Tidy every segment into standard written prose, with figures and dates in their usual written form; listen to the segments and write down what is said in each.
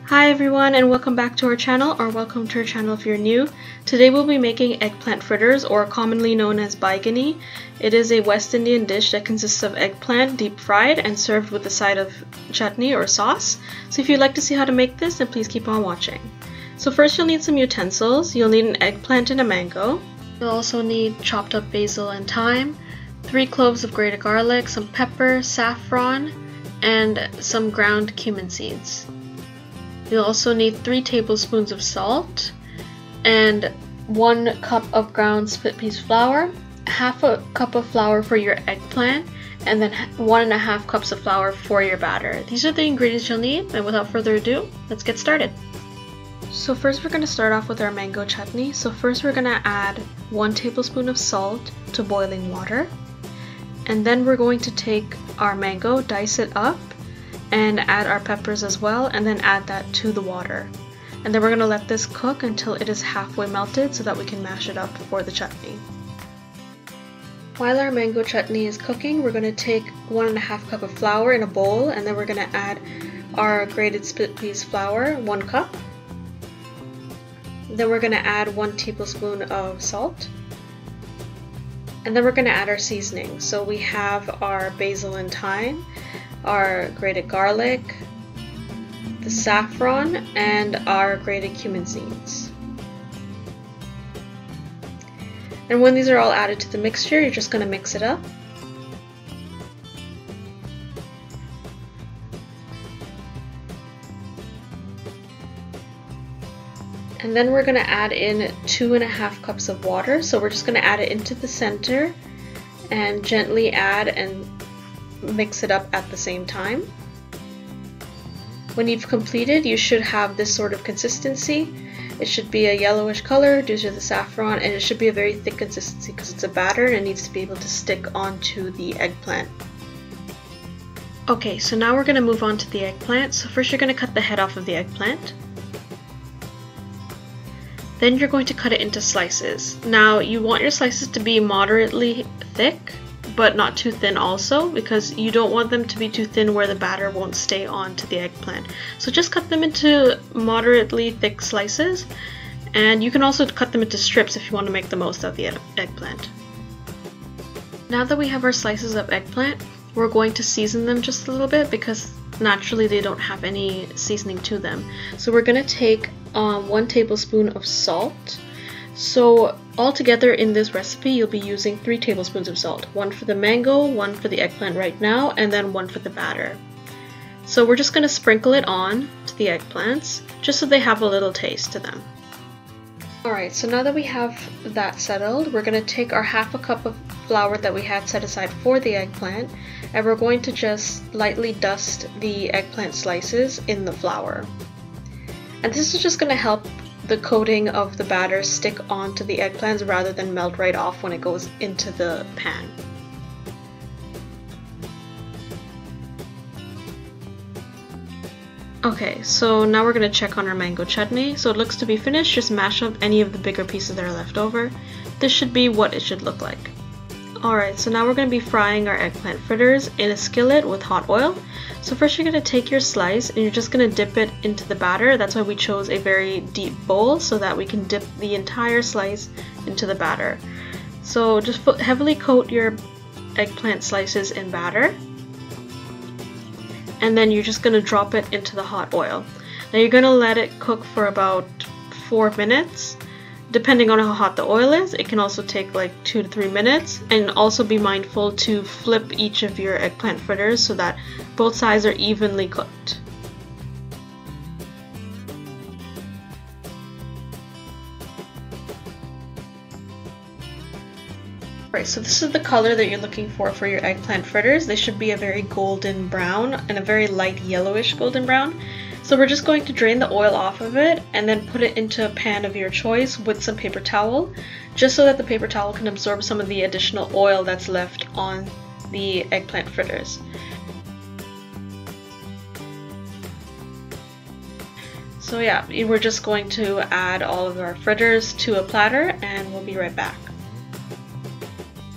Hi everyone, and welcome back to our channel, or welcome to our channel if you're new. Today we'll be making eggplant fritters, or commonly known as BAIGANEE. It is a West Indian dish that consists of eggplant deep fried and served with a side of chutney or sauce. So if you'd like to see how to make this, then please keep on watching. So first you'll need some utensils. You'll need an eggplant and a mango. You'll also need chopped up basil and thyme, 3 cloves of grated garlic, some pepper, saffron, and some ground cumin seeds. You'll also need 3 tablespoons of salt and 1 cup of ground split pea flour, half a cup of flour for your eggplant, and then 1.5 cups of flour for your batter. These are the ingredients you'll need, and without further ado, let's get started. So first we're going to start off with our mango chutney. So first we're going to add 1 tablespoon of salt to boiling water, and then we're going to take our mango, dice it up, and add our peppers as well, and then add that to the water. And then we're going to let this cook until it is halfway melted so that we can mash it up for the chutney. While our mango chutney is cooking, we're going to take 1.5 cup of flour in a bowl, and then we're going to add our grated split pea flour, 1 cup. Then we're going to add 1 tablespoon of salt. And then we're going to add our seasoning. So we have our basil and thyme, our grated garlic, the saffron, and our grated cumin seeds. And when these are all added to the mixture, you're just going to mix it up. And then we're going to add in 2.5 cups of water. So we're just going to add it into the center and gently add and mix it up at the same time. When you've completed, you should have this sort of consistency. It should be a yellowish color due to the saffron, and it should be a very thick consistency because it's a batter and it needs to be able to stick onto the eggplant. Okay, so now we're going to move on to the eggplant. So first you're going to cut the head off of the eggplant. Then you're going to cut it into slices. Now you want your slices to be moderately thick, but not too thin also, because you don't want them to be too thin where the batter won't stay on to the eggplant. So just cut them into moderately thick slices, and you can also cut them into strips if you want to make the most of the eggplant. Now that we have our slices of eggplant, we're going to season them just a little bit because naturally they don't have any seasoning to them. So we're going to take 1 tablespoon of salt. So altogether in this recipe you'll be using 3 tablespoons of salt. 1 for the mango, 1 for the eggplant right now, and then 1 for the batter. So we're just going to sprinkle it on to the eggplants just so they have a little taste to them. Alright, so now that we have that settled, we're going to take our 1/2 cup of flour that we had set aside for the eggplant, and we're going to just lightly dust the eggplant slices in the flour. And this is just going to help the coating of the batter stick onto the eggplants rather than melt right off when it goes into the pan. Okay, so now we're going to check on our mango chutney. So it looks to be finished. Just mash up any of the bigger pieces that are left over. This should be what it should look like. Alright, so now we're going to be frying our eggplant fritters in a skillet with hot oil. So first you're going to take your slice and you're just going to dip it into the batter. That's why we chose a very deep bowl, so that we can dip the entire slice into the batter. So just heavily coat your eggplant slices in batter, and then you're just going to drop it into the hot oil. Now you're going to let it cook for about 4 minutes. Depending on how hot the oil is, it can also take like 2 to 3 minutes. And also be mindful to flip each of your eggplant fritters so that both sides are evenly cooked. Right, so this is the color that you're looking for your eggplant fritters. They should be a very golden brown and a very light yellowish golden brown. So we're just going to drain the oil off of it and then put it into a pan of your choice with some paper towel, just so that the paper towel can absorb some of the additional oil that's left on the eggplant fritters. So yeah, we're just going to add all of our fritters to a platter, and we'll be right back.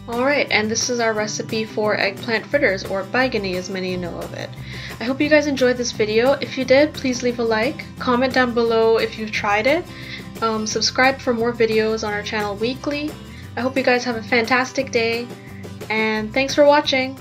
Alright, and this is our recipe for eggplant fritters, or BAIGANEE as many know of it. I hope you guys enjoyed this video. If you did, please leave a like, comment down below if you've tried it, subscribe for more videos on our channel weekly. I hope you guys have a fantastic day, and thanks for watching!